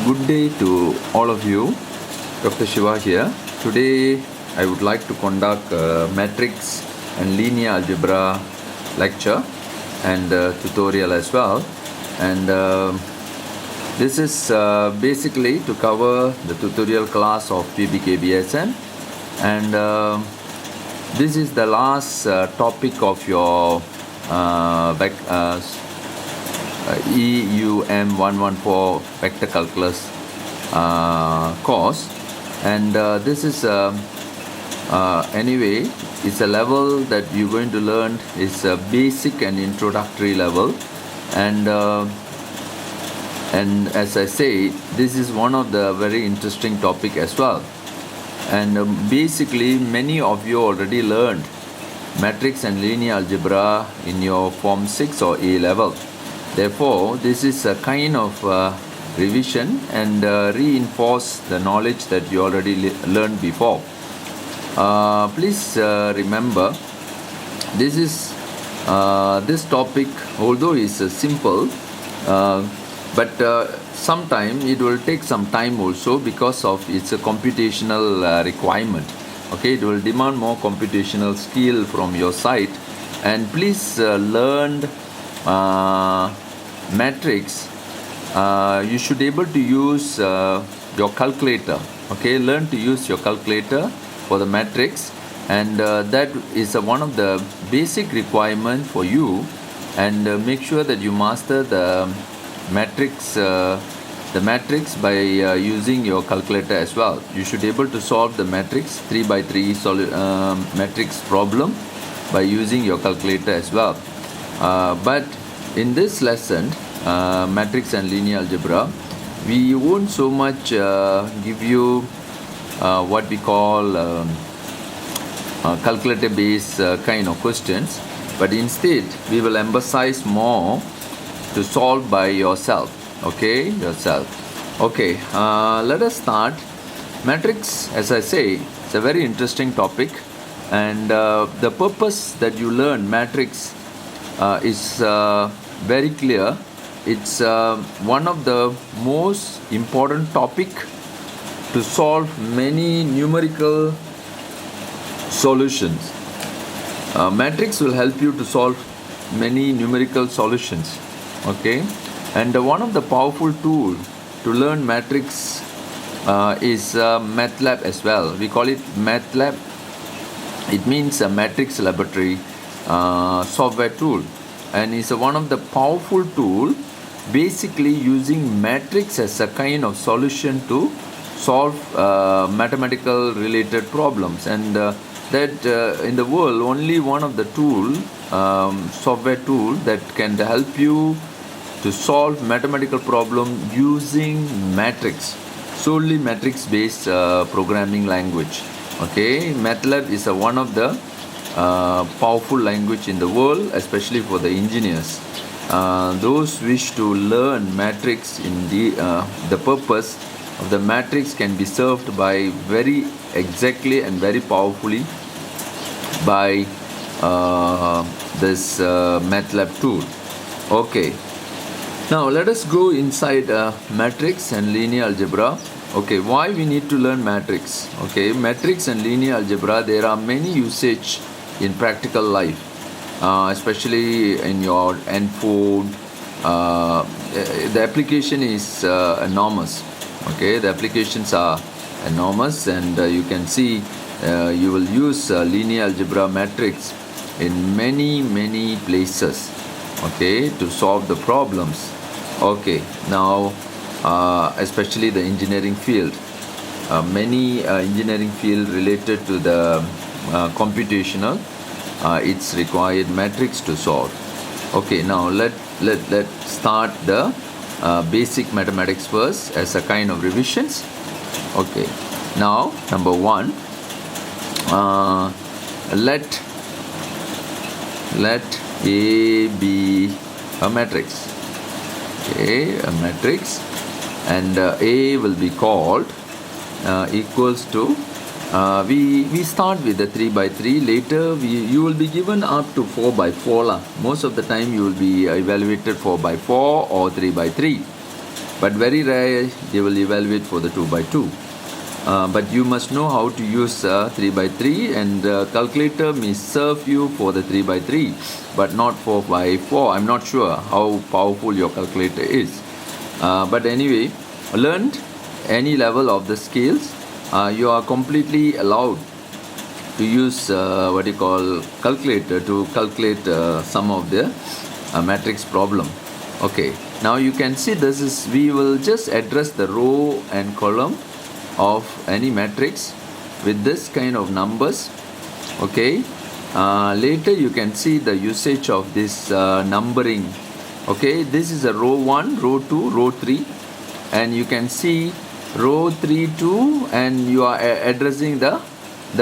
Good day to all of you. Dr. Shiva here. Today I would like to conduct a matrix and linear algebra lecture and tutorial as well. And this is basically to cover the tutorial class of PBKBSM. And this is the last topic of your EUM 114 vector calculus course, and this is anyway it's a level that you're going to learn is a basic and introductory level, and as I say, this is one of the very interesting topic as well. And basically many of you already learned matrix and linear algebra in your form 6 or A level. Therefore, this is a kind of revision and reinforce the knowledge that you already learned before. Please remember, this topic, although is simple, but sometime it will take some time also because of its a computational requirement. Okay, it will demand more computational skill from your side, and please learn matrix. You should be able to use your calculator. Okay, learn to use your calculator for the matrix, and that is one of the basic requirement for you. And make sure that you master the matrix by using your calculator as well. You should be able to solve the matrix 3x3 matrix problem by using your calculator as well. But in this lesson, matrix and linear algebra, we won't so much give you what we call calculator based kind of questions, but instead we will emphasize more to solve by yourself. Okay, let us start. Matrix, as I say, it's a very interesting topic, and the purpose that you learn matrix is very clear. It's one of the most important topic to solve many numerical solutions. Matrix will help you to solve many numerical solutions. Okay, and one of the powerful tool to learn matrix is MATLAB as well. We call it MATLAB. It means a matrix laboratory software tool, and it's one of the powerful tool, basically using matrix as a kind of solution to solve mathematical related problems. And that in the world, only one of the tool, software tool that can help you to solve mathematical problem using matrix, solely matrix based programming language. Okay, MATLAB is one of the powerful language in the world, especially for the engineers. Those wish to learn matrix in the purpose of the matrix can be served by very exactly and very powerfully by this MATLAB tool. Okay, now let us go inside matrix and linear algebra. Okay, why we need to learn matrix? Okay, matrix and linear algebra, there are many usage in practical life, especially in your phone. The application is enormous. Okay, the applications are enormous, and you can see you will use linear algebra matrix in many places. Okay, to solve the problems. Okay, now especially the engineering field, many engineering field related to the computational, it's required matrix to solve. Okay, now let's start the basic mathematics first as a kind of revisions. Okay, now number one, let A be a matrix. Okay, a matrix, and A will be called equals to we start with the 3x3. Later you will be given up to 4x4 Most of the time you will be evaluated 4x4 or 3x3. but very rare they will evaluate for the 2 by 2. But you must know how to use 3 by 3, and calculator may serve you for the 3 by 3 but not 4 by 4. I'm not sure how powerful your calculator is, but anyway, learned any level of the scales, you are completely allowed to use what you call calculator to calculate some of the matrix problem. Okay, now you can see this is, we will just address the row and column of any matrix with this kind of numbers. Okay, later you can see the usage of this numbering. Okay, this is a row 1, row 2, row 3, and you can see row 3 2, and you are addressing the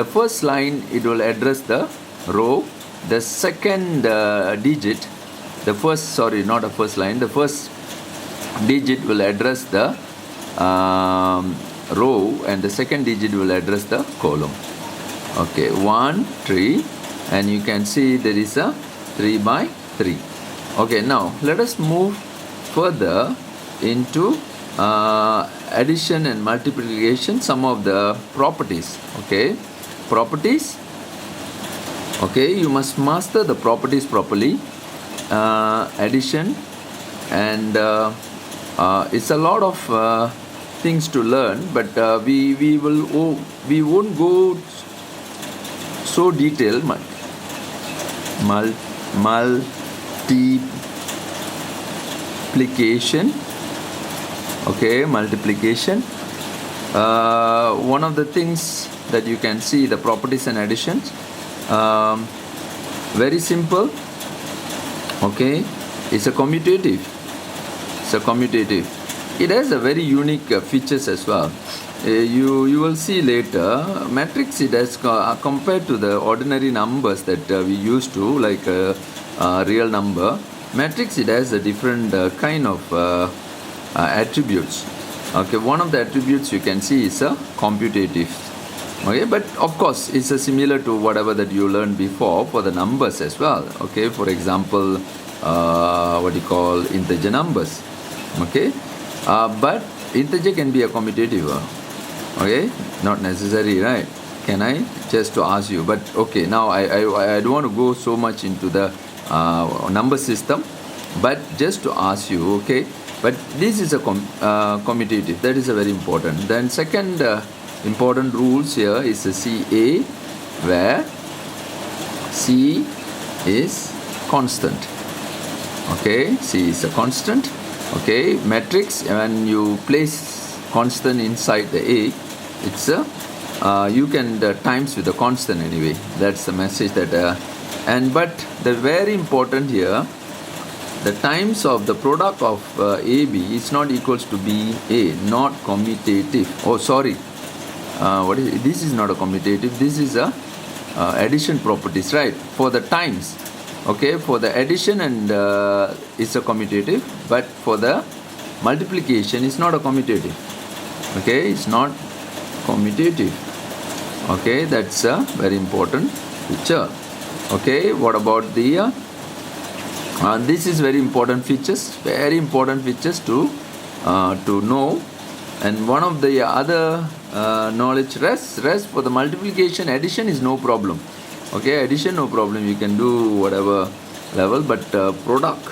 first line, it will address the row, the second digit, the first, sorry, not the first line, the first digit will address the row, and the second digit will address the column. Okay, 1 3, and you can see there is a 3 by 3. Okay, now let us move further into addition and multiplication, some of the properties. Okay, properties. Okay, you must master the properties properly. Addition, and it's a lot of things to learn, but we won't go so detailed. Multiplication. Okay, multiplication. One of the things that you can see, the properties and additions, very simple. Okay, it's a commutative. It's a commutative. It has a very unique features as well. You will see later, matrix, it has compared to the ordinary numbers that we used to, like real number, matrix, it has a different kind of attributes. Okay, one of the attributes you can see is a commutative. Okay, but of course it's similar to whatever that you learned before for the numbers as well. Okay, for example, what you call integer numbers. Okay, but integer can be a commutative. Okay, not necessary, right? Can I just to ask you? But okay, now I don't want to go so much into the number system, but just to ask you. Okay, but this is a commutative. That is a very important. Then second important rules here is a CA, where C is constant. Okay, C is a constant. Okay, matrix, when you place constant inside the A, it's a you can times with the constant anyway. That's the message that but the very important here, the times of the product of AB is not equals to BA, not commutative. Oh, sorry. What is it? This is not a commutative. This is a addition properties, right? For the times. Okay, for the addition and it's a commutative, but for the multiplication it's not a commutative. Okay, it's not commutative. Okay, that's a very important feature. Okay, what about the this is very important features to know. And one of the other knowledge, rest for the multiplication, addition is no problem. Okay, addition no problem, you can do whatever level, but product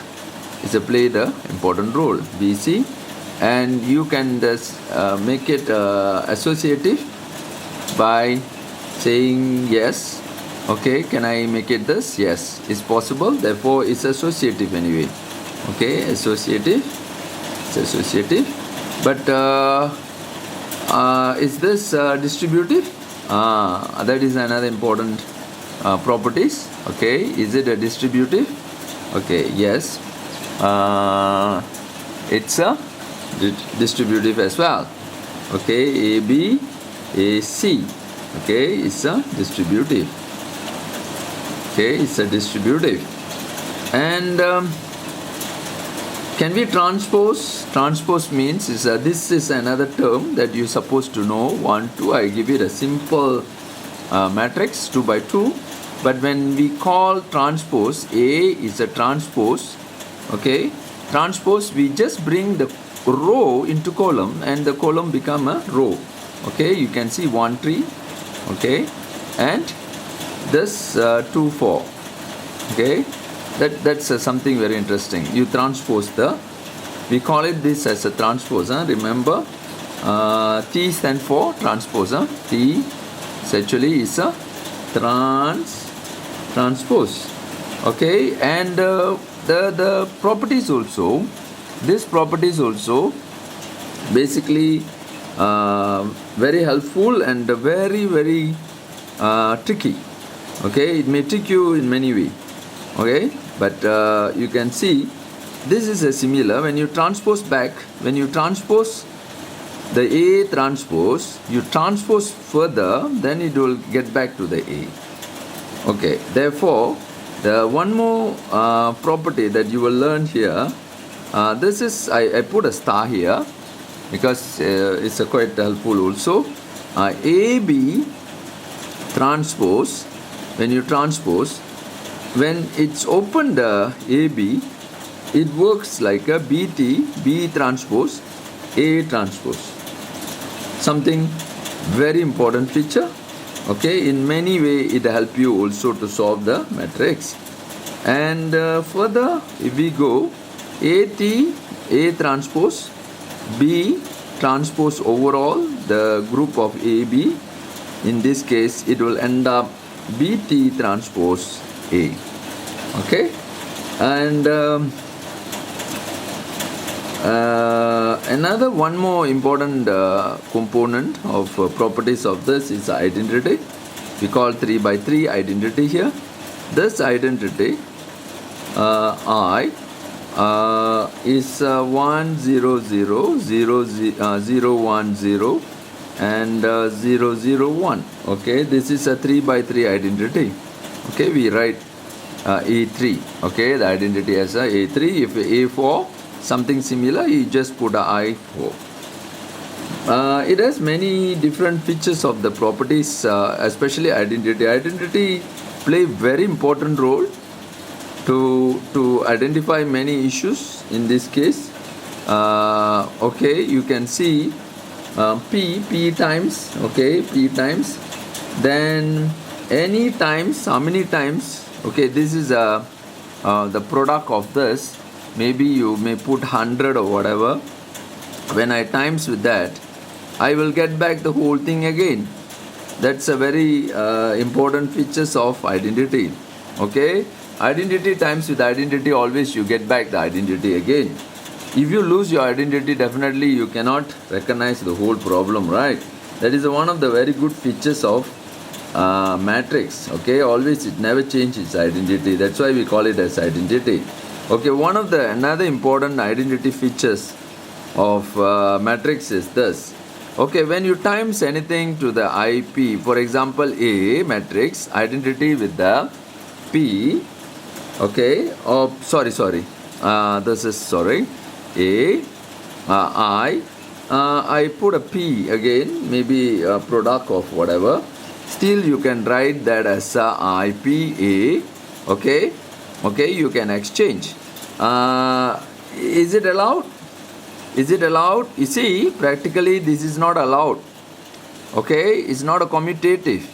is play the important role, BC, and you can just make it associative by saying yes. Okay, can I make it this? Yes, it's possible, therefore it's associative anyway. Okay, associative, it's associative. But is this distributive? That is another important properties. Okay, is it a distributive? Okay, yes, it's a distributive as well. Okay, AB, AC. Okay, it's a distributive. Okay, it's a distributive. And can we transpose? Transpose means this is another term that you're supposed to know. 1 2, I give it a simple matrix 2 by 2. But when we call transpose, A is a transpose. Okay, transpose, we just bring the row into column, and the column become a row. Okay, you can see 1 3, okay, and this 2 4. Okay, that's something very interesting. You transpose we call it this as a transpose. Remember, T stands for transpose. T actually is a transpose. Okay, and the properties also, this properties also basically very helpful and very tricky. Okay, it may trick you in many ways. Okay, but you can see this is a similar. When you transpose back, when you transpose the A transpose, you transpose further, then it will get back to the A. Okay, therefore the one more property that you will learn here, this is I put a star here because it's quite helpful also. AB transpose, when you transpose, when it's opened AB, it works like a BT, B transpose, A transpose. Something very important feature. Okay, in many ways it help you also to solve the matrix. And further, if we go, AT, A transpose, B transpose overall, the group of AB, in this case it will end up BT transpose A. Okay, and another one more important component of properties of this is identity. We call 3 by 3 identity here. This identity I is 1 0 0 0 0 1 0 and 0 0 1. Okay, this is a 3 by 3 identity. Okay, we write A3. Okay, the identity as a A3. If A4 something similar, you just put a I4. It has many different features of the properties, especially identity. Identity play very important role to identify many issues. In this case, okay, you can see P times, okay, P times, then any times, how many times, okay, this is the product of this. Maybe you may put 100 or whatever. When I times with that, I will get back the whole thing again. That's a very important features of identity. Okay, identity times with identity, always you get back the identity again. If you lose your identity, definitely you cannot recognize the whole problem, right? That is one of the very good features of matrix. Okay, always it never changes its identity. That's why we call it as identity. Okay, one of the another important identity features of matrix is this. Okay, when you times anything to the IP, for example, A matrix identity with the P, okay, oh sorry, this is sorry, A, I put a P again, maybe a product of whatever. Still you can write that as a IPA. Okay, okay, you can exchange. Is it allowed? Is it allowed? You see, practically this is not allowed. Okay, it's not a commutative,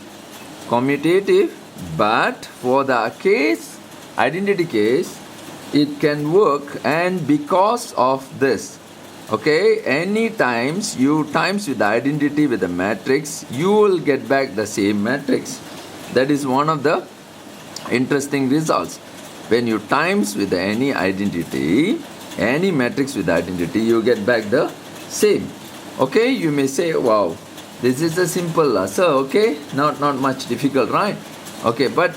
but for the case, identity case, it can work. And because of this, okay, any times you times with the identity with the matrix, you will get back the same matrix. That is one of the interesting results. When you times with any identity, any matrix with identity, you get back the same. Okay, you may say, wow, this is a simple answer. Okay, not much difficult, right? Okay, but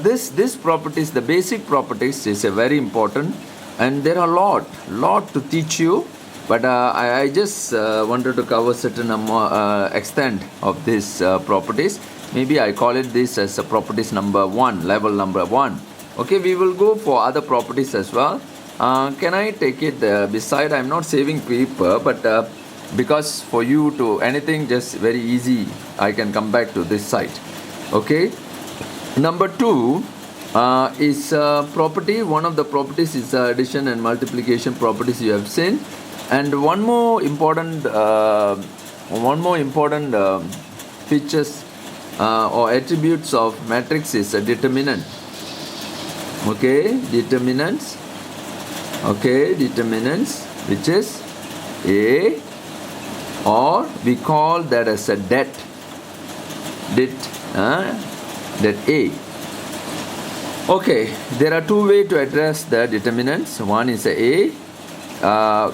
this properties, the basic properties, is a very important, and there are a lot to teach you. But I just wanted to cover certain extent of these properties. Maybe I call it this as a properties number 1, level number 1. Okay, we will go for other properties as well. Can I take it beside? I'm not saving paper, but because for you to anything just very easy, I can come back to this site. Okay, number 2, is property. One of the properties is addition and multiplication properties you have seen, and one more important features or attributes of matrix is a determinant. Okay, determinants. Okay, determinants, which is A, or we call that as a det A. Okay, there are two ways to address the determinants. One is a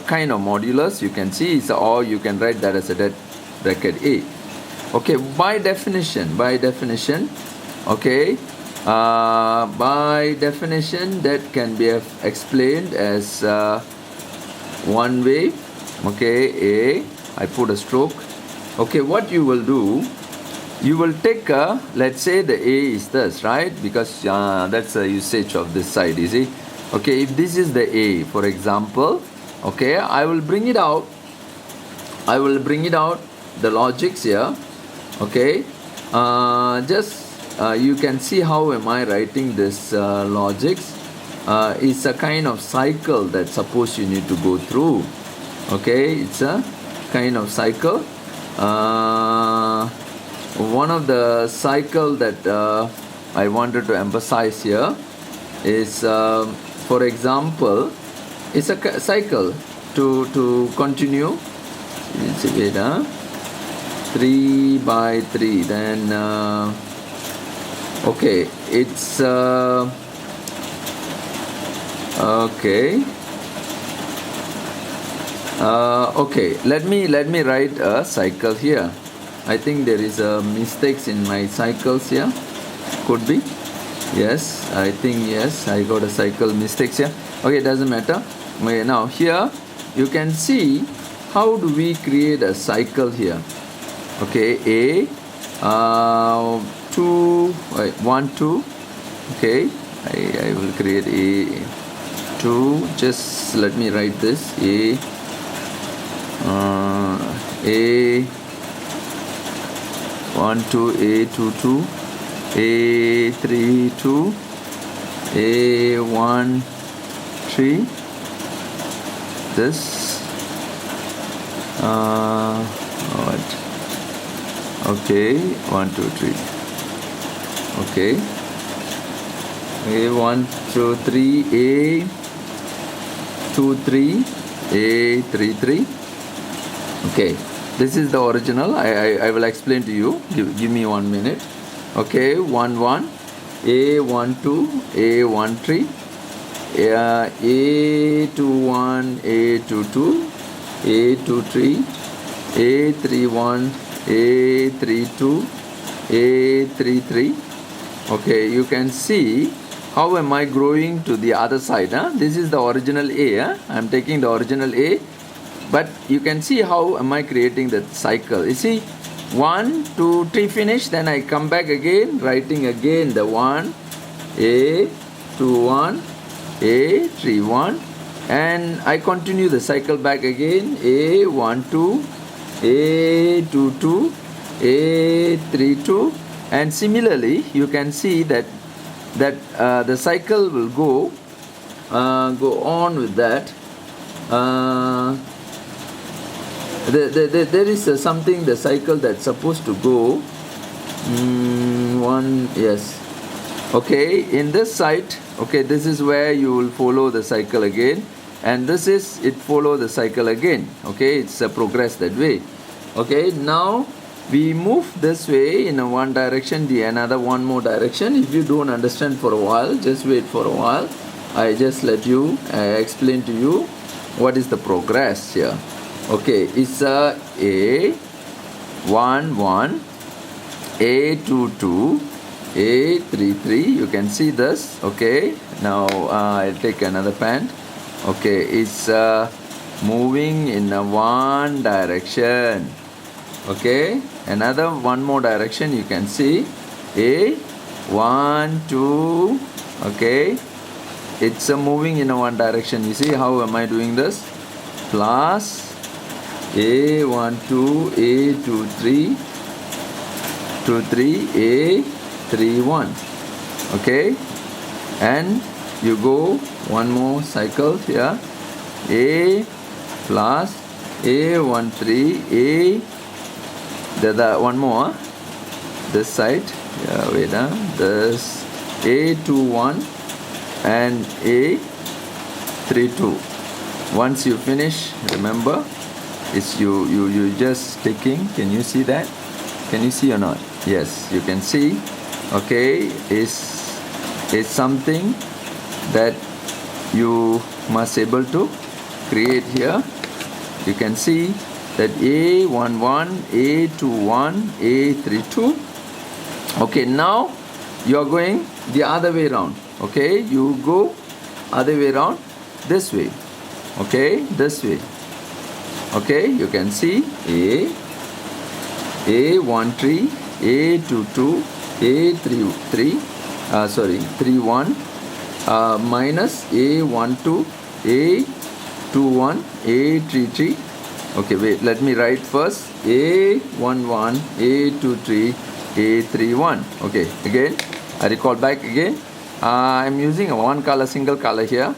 kind of modulus, you can see, or you can write that as a det bracket A. Okay, by definition, okay, by definition that can be explained as one way. Okay, A, I put a stroke. Okay, what you will do, you will take let's say the A is this, right? Because that's a usage of this side, you see. Okay, if this is the A, for example, okay, I will bring it out, the logics here. Okay, just you can see how am I writing this logics. It's a kind of cycle that suppose you need to go through. Okay, it's a kind of cycle. One of the cycle that I wanted to emphasize here is, for example, it's a cycle to continue. It's a bit, 3 by 3. Then okay, it's okay. Okay, let me write a cycle here. I think there is a mistakes in my cycles here. Could be. Yes, I think yes, I got a cycle mistakes here. Okay, it doesn't matter. Okay, now here you can see how do we create a cycle here. Okay, A 2 1 2. Okay, I will create A 2. Just let me write this A 1 2, A 2 2, A 3 2, A 1 3. This what? Okay, 1 2 3. Okay, A 1 2 3, A 2 3, A 3 3. Okay, this is the original. I will explain to you. Give me 1 minute. Okay, 1 1, A 1 2, A 1 3, A 2 1, A 2 2, A 2 3, A 3 1, A 3 2, A 3 3. Okay, you can see how am I growing to the other side. This is the original A. I am taking the original A. But you can see how am I creating the cycle. You see, 1 2 3 finish, then I come back again, writing again the 1, A 2 1, A 3 1, and I continue the cycle back again, A 1 2, A 2 2, A 3 2, and similarly you can see that the cycle will go on with that. There is something, the cycle that's supposed to go one, yes. Okay, in this side, okay, this is where you will follow the cycle again, and this is it follow the cycle again. Okay, it's a progress that way. Okay, now we move this way in a one direction, the another one more direction. If you don't understand for a while, just wait for a while. I just let you explain to you what is the progress here. Okay, it's A 1 1, A 2 2, A 3 3. You can see this. Okay, now I'll take another pen. Okay, it's moving in a one direction. Okay, another one more direction. You can see A 1 2. Okay, it's moving in a one direction. You see how am I doing this? Plus A 1 2, A 2 3, 2 3, A 3 1. Okay, and you go one more cycle here. A plus A13 A, the one more this side, yeah, wait, this A21 and A32. Once you finish, remember, it's you just taking. Can you see that? Can you see or not? Yes, you can see. Okay, is something that you must able to create here. You can see that A11, A21, A32. Okay, now you are going the other way around. Okay, you go other way around, this way. Okay, this way. Okay, you can see A13, A22, A33, 31, minus A12, A21, A33. Okay, wait, let me write first. A11, A23, A31. Okay, again, I recall back again. I'm using a one color, single color here.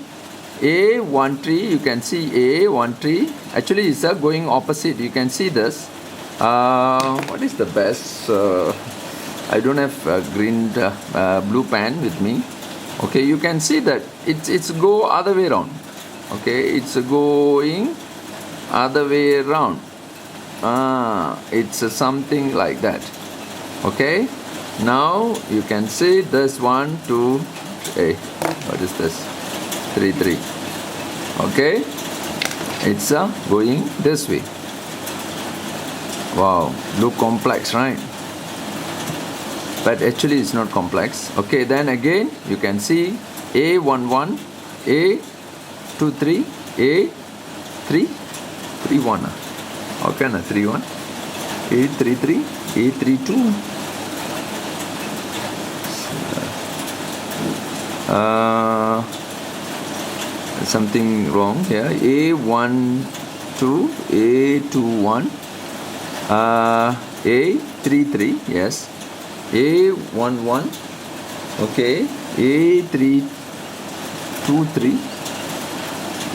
A13, you can see A13. Actually, it's going opposite. You can see this. What is the best? I don't have a green, blue pen with me. Okay, you can see that it's go other way around. Okay, it's going other way around. It's something like that. Okay, now you can see this 1, 2, hey, what is this? 3, 3. Okay, it's going this way. Wow, look complex, right? But actually it's not complex. Okay, then again you can see A11, A23, A3, 31. Okay, na 31, A33, A32. Something wrong here. A12, A21, A33, yes. A11, okay. A323,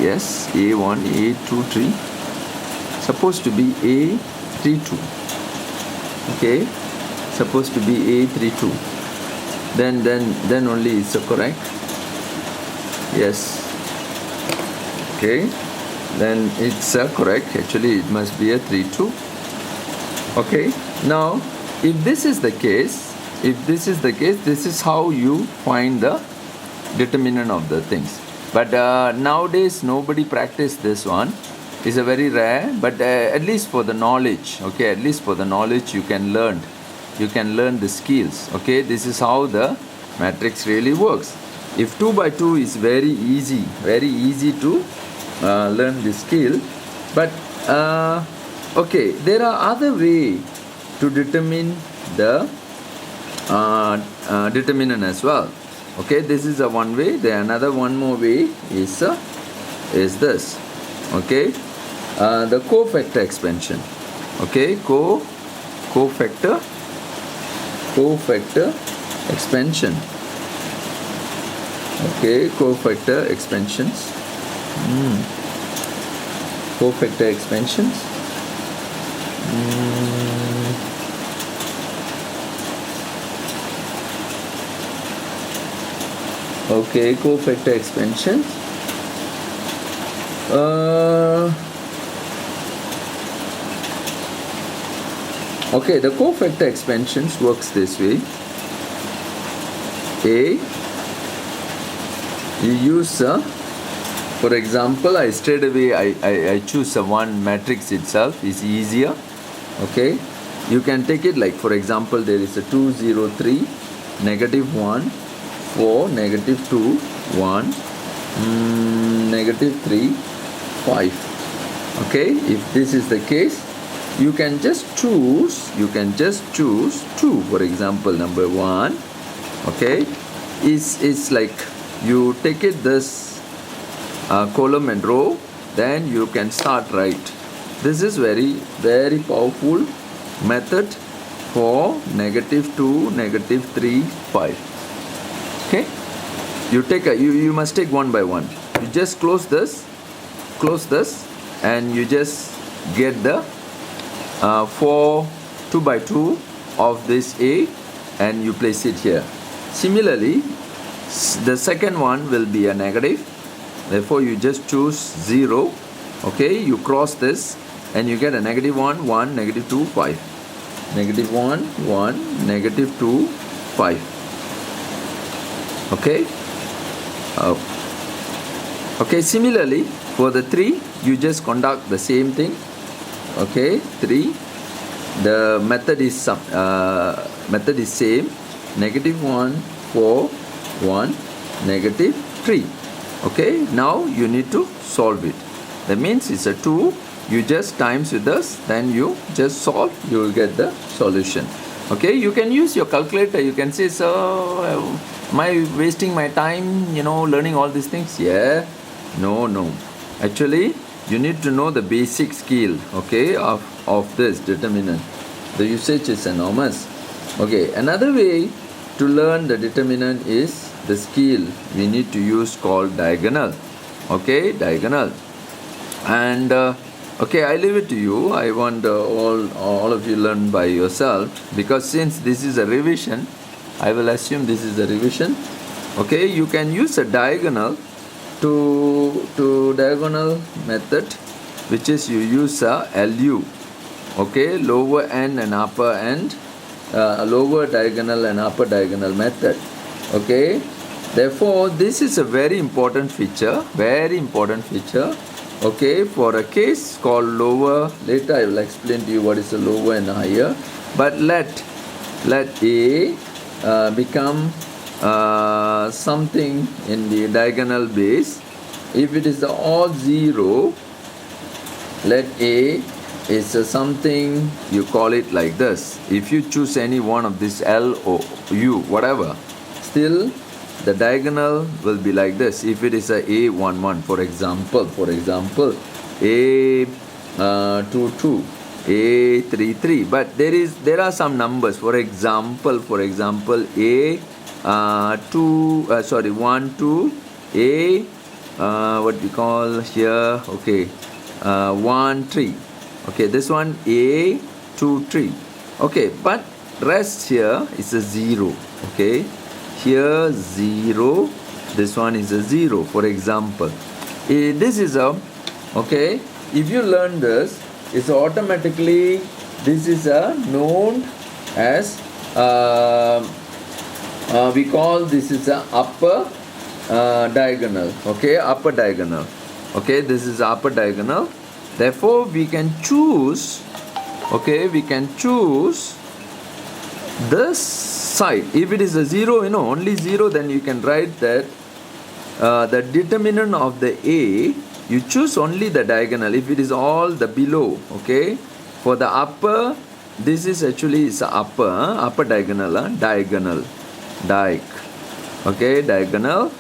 yes. A1, A23. Supposed to be A32. Okay. Supposed to be A32. Then only it's correct. Yes. Okay, then it's correct. Actually, it must be a 3-2. Okay, now if this is the case, this is how you find the determinant of the things. But nowadays nobody practice this one. It's a very rare, but at least for the knowledge. Okay, at least for the knowledge you can learn the skills. Okay, this is how the matrix really works. If 2 by 2 is very easy to learn this skill, but okay, there are other way to determine the determinant as well. Okay, this is a one way. Then another one more way is this. Okay, the cofactor expansion. Okay, cofactor expansion. Okay, cofactor expansions. Cofactor expansions. Okay, cofactor expansions. Okay, the cofactor expansions works this way. You use for example, I straight away I choose one matrix itself is easier. Okay, you can take it like, for example, there is a 2, 0, 3, -1, 4, -2, 1, -3, 5. Okay, if this is the case, you can just choose 2. For example, number 1, okay, is like you take it this column and row, then you can start right. This is very, very powerful method for -2, -3, 5. Okay, you must take one by one. You just close this, and you just get the 4 2 by 2 of this A, and you place it here. Similarly, the second one will be a negative, therefore you just choose 0. Okay, you cross this and you get a -1 1 -2 5, -1 1 -2 5. Okay. Okay, similarly for the 3 you just conduct the same thing. Okay, 3, the method is same, -1 4 1 -3. Okay, now you need to solve it. That means it's a 2, you just times with this, then you just solve, you will get the solution. Okay, you can use your calculator. You can say, so am I wasting my time, learning all these things? Yeah, no, actually you need to know the basic skill, okay, of this determinant. The usage is enormous. Okay, another way to learn the determinant is the skill we need to use called diagonal. Okay, diagonal. And okay, I leave it to you. I want all of you learn by yourself, because since this is a revision, I will assume this is a revision. Okay, you can use a diagonal to diagonal method, which is you use a LU. Okay, lower end and upper end, lower diagonal and upper diagonal method. Okay, therefore this is a very important feature. Okay, for a case called lower, later I will explain to you what is the lower and higher. But let A become something in the diagonal base. If it is all 0, let A is something, you call it like this. If you choose any one of this L or U, whatever, still the diagonal will be like this. If it is a A11, for example, A22, A33, but there are some numbers. For example, A1 2 A what we call here, okay, 1 3. Okay, this one A2 3. Okay, but rest here is a 0. Okay, here 0, this one is a 0, for example. This is a, okay, if you learn this, it's automatically, this is a known as we call this is a upper diagonal. Okay, upper diagonal. Okay, this is upper diagonal. Therefore we can choose, okay, this side. If it is a 0, only 0, then you can write that the determinant of the A, you choose only the diagonal. If it is all the below, okay, for the upper, this is actually is a upper diagonal, diagonal. Okay, diagonal,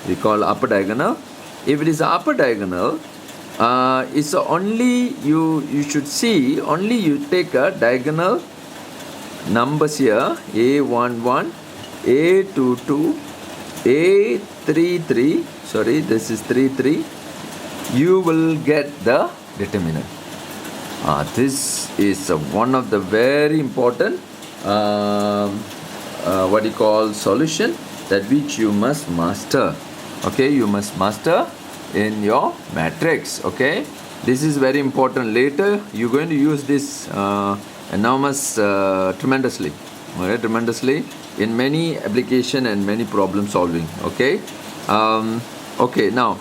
we call upper diagonal. If it is upper diagonal, it's only you should see, only you take a diagonal numbers here, A11, A22, A33, sorry, this is 33, you will get the determinant. This is one of the very important solution, that which you must master. Okay, you must master in your matrix. Okay, this is very important. Later you're going to use this enormous tremendously, okay, tremendously in many application and many problem solving. Okay, okay, now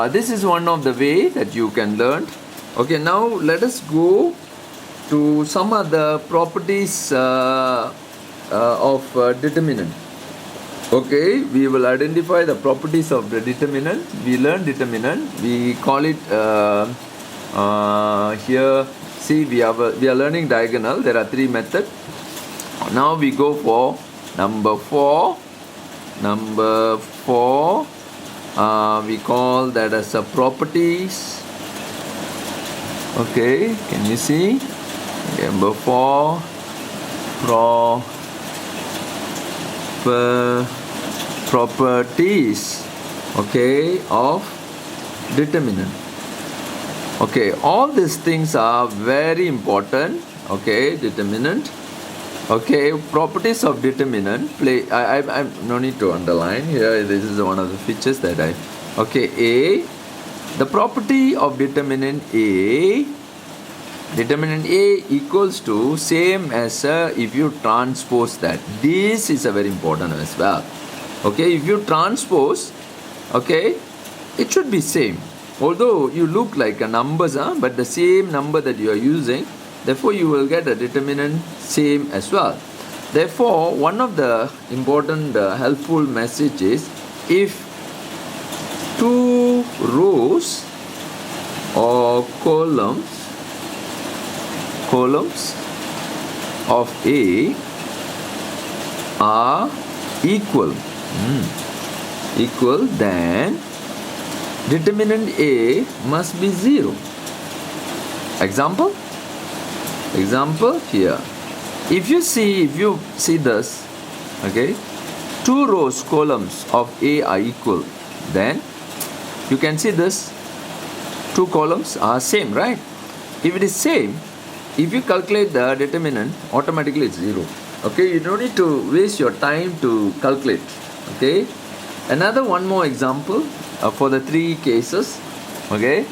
this is one of the way that you can learn. Okay, now let us go to some other properties of determinant. Okay, we will identify the properties of the determinant. We learn determinant, we call it here, see, we are learning diagonal. There are 3 methods. Now we go for number 4. We call that as a properties. Okay, can you see? Number 4, properties, okay, of determinant. Okay, all these things are very important. Okay, determinant. Okay, properties of determinant play. I no need to underline here. This is one of the features that I. Okay, A. The property of determinant A. Determinant A equals to same as if you transpose that. This is a very important as well. Okay, if you transpose, okay, it should be same. Although you look like a numbers, but the same number that you are using, therefore you will get a determinant same as well. Therefore, one of the important helpful message is if two rows or columns of A are equal, then determinant A must be 0. Example here. If you see this, okay, two rows columns of A are equal, then you can see this two columns are same, right? If it is same, if you calculate the determinant, automatically it's 0. Okay, you don't need to waste your time to calculate. Okay, another one more example for the three cases. Okay,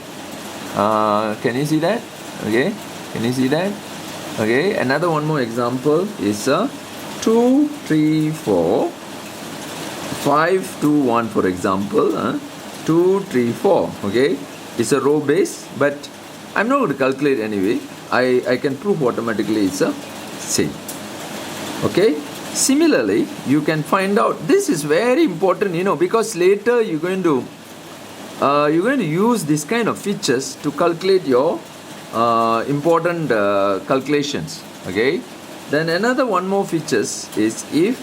can you see that? Okay, can you see that? Okay, another one more example is 2, 3, 4, 5, 2, 1, for example. 2, 3, 4. Okay, it's a row base, but I'm not going to calculate anyway. I can prove automatically it's a same. Okay, similarly you can find out, this is very important, because later you're going to use this kind of features to calculate your important calculations. Okay, then another one more features is if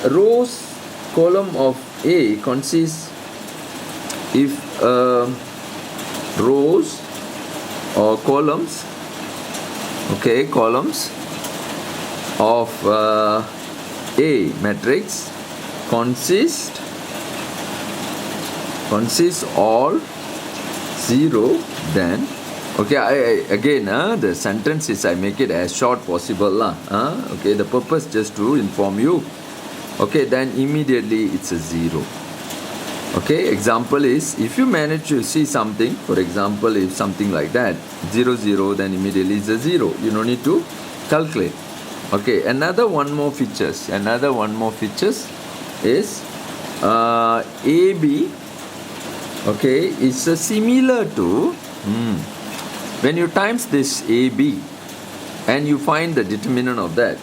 rows column of A consists, if rows or columns, okay, columns of A matrix consist all 0, then okay, I again the sentence is I make it as short possible okay, the purpose just to inform you. Okay, then immediately it's a 0. Okay, example is if you manage to see something, for example, if something like that 0, 0, then immediately it's a 0. You don't need to calculate. Okay, another one more features is AB. Okay, it's similar to when you times this AB and you find the determinant of that,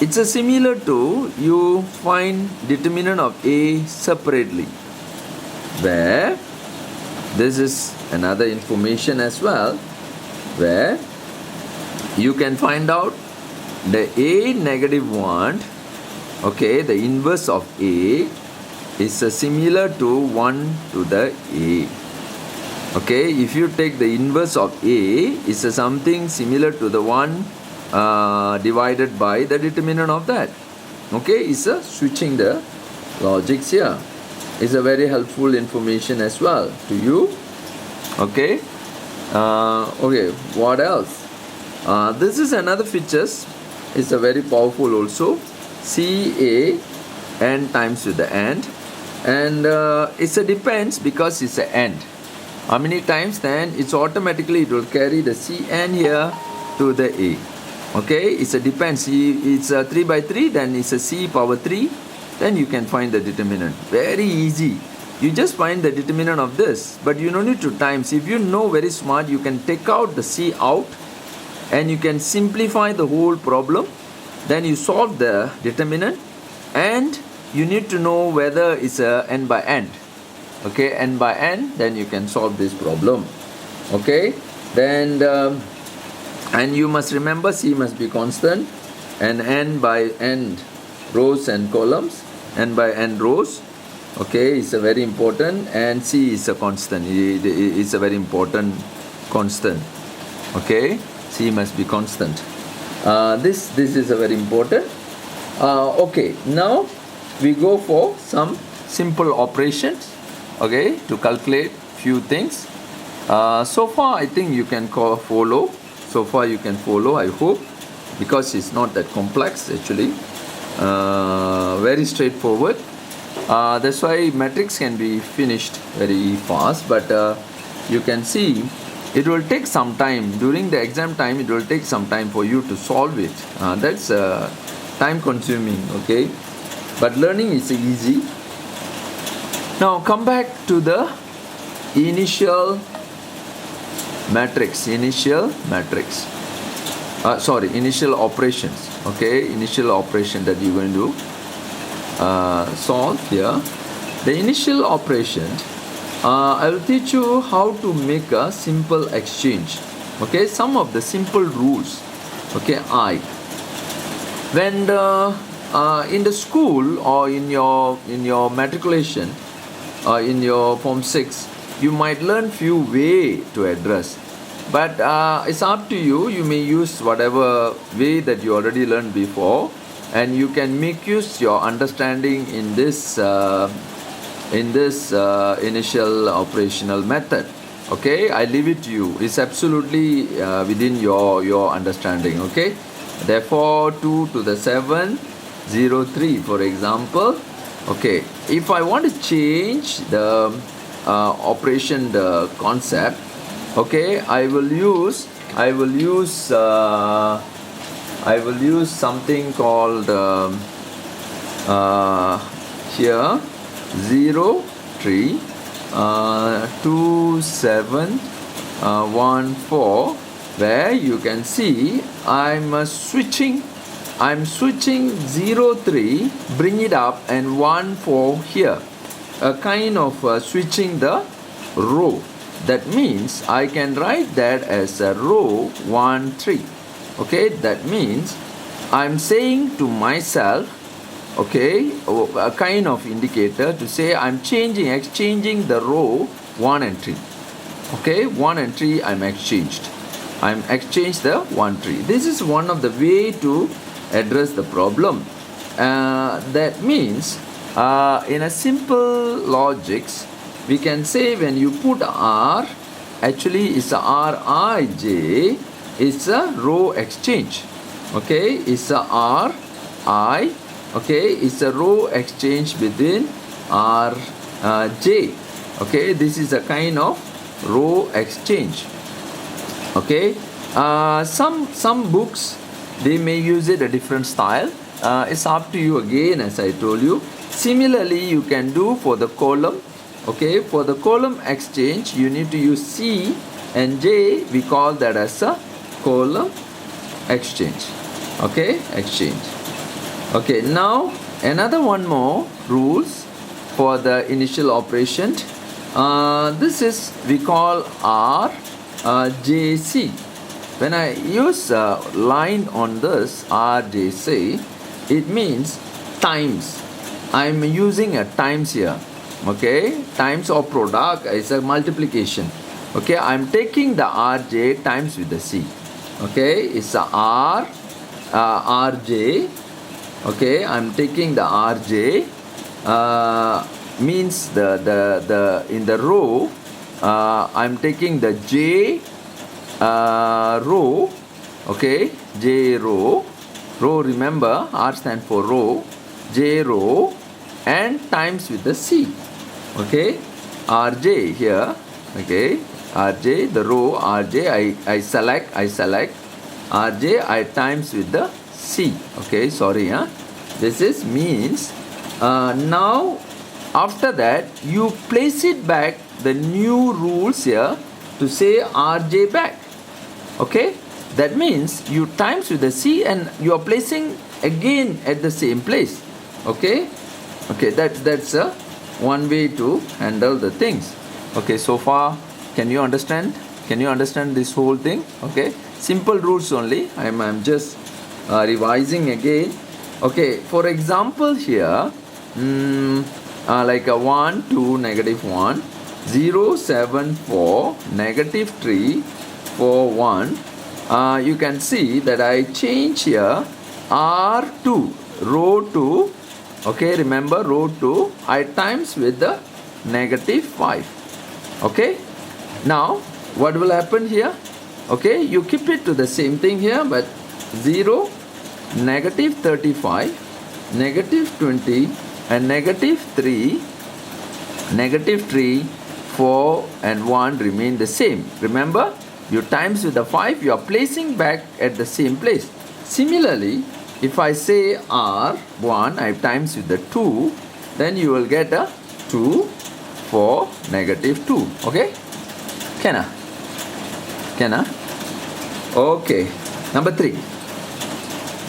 it's similar to you find determinant of A separately, where this is another information as well, where you can find out the A negative 1, okay, the inverse of A is similar to 1 to the A. Okay, if you take the inverse of A is something similar to the 1 divided by the determinant of that. Okay, it's switching the logics here. It's a very helpful information as well to you. Okay, okay, what else? This is another features. It's a very powerful also. CA n times with the AND, and it's a depends because it's a AND. How many times? Then it's automatically it will carry the Cn here to the A. Okay, it's a depends. It's a 3 by 3, then it's a C power 3. Then you can find the determinant. Very easy. You just find the determinant of this, but you don't need to times. If you know very smart, you can take out the C out and you can simplify the whole problem. Then you solve the determinant, and you need to know whether it's a n by n. Okay, n by n, then you can solve this problem. Okay, then and you must remember C must be constant, and n by n rows and columns, n by n rows. Okay, it's a very important, and C is a constant. It's a very important constant. Okay, C must be constant. This is a very important. Okay, now we go for some simple operations, okay, to calculate few things. So far I think you can follow. So far you can follow, I hope, because it's not that complex actually. Very straightforward. That's why matrix can be finished very fast, but you can see it will take some time. During the exam time, it will take some time for you to solve it. That's time consuming, okay, but learning is easy. Now come back to the initial matrix, initial operations, okay, initial operation that you're going to solve here. The initial operation, I will teach you how to make a simple exchange, okay, some of the simple rules, okay. When in the school or in your matriculation or in your form 6, you might learn few way to address, but it's up to you. You may use whatever way that you already learned before, and you can make use your understanding in this initial operational method, okay. I leave it to you. It's absolutely within your understanding, okay. Therefore 2 to the 7 0 3, for example, okay. If I want to change the operation, the concept, okay, I will use something called here 0 3 2 7 1 4, where you can see I'm switching 0 3, bring it up, and 1 4 here, a kind of switching the row. That means I can write that as a row 1 3, okay. That means I'm saying to myself, okay, a kind of indicator to say I'm exchanging the row 1 and 3, okay. 1 and 3 I'm exchanged the 1 3. This is one of the way to address the problem. That means in a simple logics, we can say when you put R, actually it's a Rij, it's a row exchange, okay. It's a Ri, okay, it's a row exchange between Rj, okay. This is a kind of row exchange, okay. Some books, they may use it a different style. It's up to you again, as I told you. Similarly, you can do for the column, okay. For the column exchange, you need to use C and J. We call that as a column exchange, okay, exchange, okay. Now another one more rules for the initial operation. This is we call RJC. When I use a line on this RJC, it means times. I'm using a times here, okay. Times or product is a multiplication, okay. I'm taking the RJ times with the C, okay. It's a RJ, okay. I'm taking the RJ, means the in the row, I'm taking the J row, okay. J row, remember R stands for row, J row, and times with the C, okay. RJ here, okay. RJ, the row RJ, I select RJ, I times with the C, okay. Sorry, this is means now after that you place it back the new rules here to say RJ back, okay. That means you times with the C and you are placing again at the same place, okay. Okay, that's one way to handle the things, okay. So far, can you understand this whole thing, okay? Simple rules only. I'm just revising again, okay. For example here, like a 1 2 -1 0 7 4 -3 4 1, you can see that I change here R2, row 2, okay, remember row 2, I times with the negative 5. Okay, now what will happen here? Okay, you keep it to the same thing here, but 0, negative 35, negative 20, and negative 3, negative 3, 4, and 1 remain the same. Remember, you times with the 5, you are placing back at the same place. Similarly, if I say R1, I times with the 2, then you will get a 2, 4, negative 2. Okay? Can I? Okay. Number 3.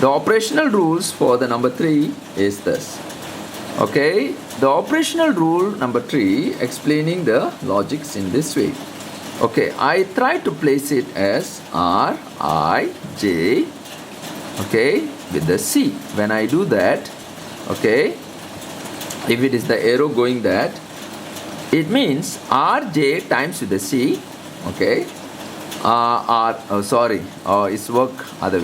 The operational rules for the number 3 is this. Okay, the operational rule number 3 explaining the logics in this way. Okay, I try to place it as R, I, J, okay, with the C. When I do that, okay, if it is the arrow going that, it means RJ times with the C, okay, it's work other way.